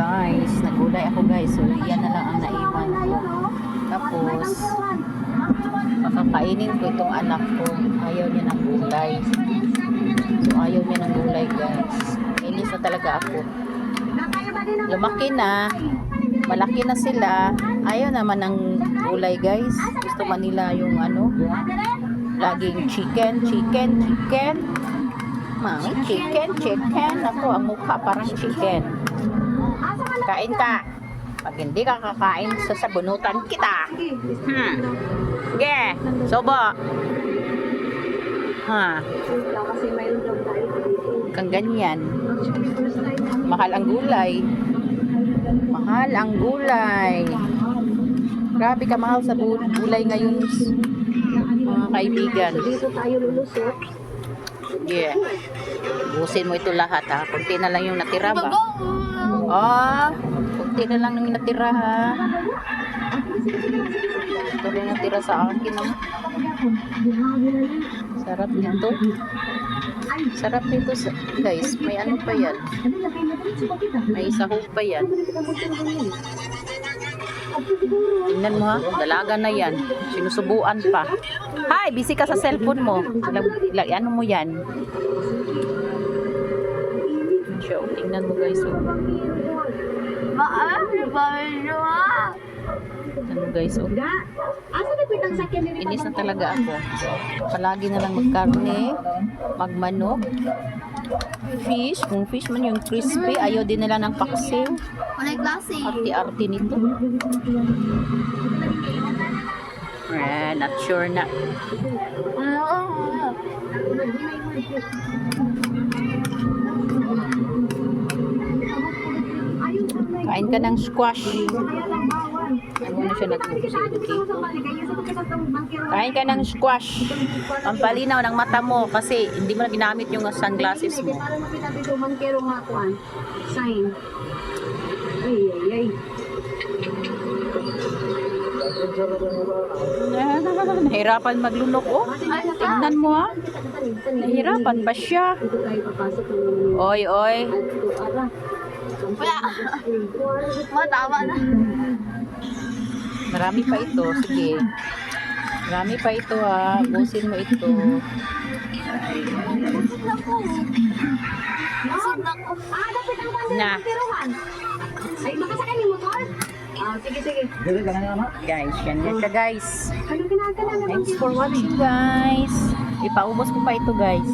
guys, nagulay ako guys. So yan na lang ang naiwan ko. Tapos makakainin ko itong anak ko. Ayaw niya ng gulay. So ayaw niya ng gulay guys. Inis na talaga ako. Lumaki na. Malaki na sila. Ayaw naman ng gulay guys. Gusto man nila yung ano, laging chicken. Mami, chicken. Ako, ang mukha parang chicken. Kain ka. Pag hindi ka kakain, sasabunutan kita. Sige, sobo. Kang ganyan. Mahal ang gulay. Grabe ka mahal sa gulay ngayon, mga kaibigan. Dito tayo lulusot. Yeah. Busin mo ito lahat ha. Kunti na lang yung natira ba? Ah, kunti na lang yung natira ha. Ito rin natira sa akin. Sarap nito. Sarap nito guys. May ano pa yan? May sahog pa yan. Tingnan mo ha. Dalaga na yan. Sinusubuan pa. Hi, busy ka sa cellphone mo. Ano mo yan? So, tingnan mo guys. Ano guys, oh. Inis na talaga ako. Palagi na lang magkarne, magmanok, fish. Kung fish man yung crispy, ayaw din nila ng paksiw. Walay klase. Arti-arti nito. Not sure na. Kain ka ng squash. Ano na siya Kain ka ng squash. Pampalinaw ng mata mo kasi hindi mo na ginamit yung sunglasses mo. Sign. Ay. Nahirapan maglunok oh. Tingnan mo ha. Nahirapan pa siya. Oy. Wala. Matama na. Marami pa ito. Sige. Marami pa ito ha. Busin mo ito. Na. Ay, makasakay ni motor? Sige. Guys, yan siya guys. Ano ginagawa na? Thanks for watching guys. Ipaubos ko pa ito guys.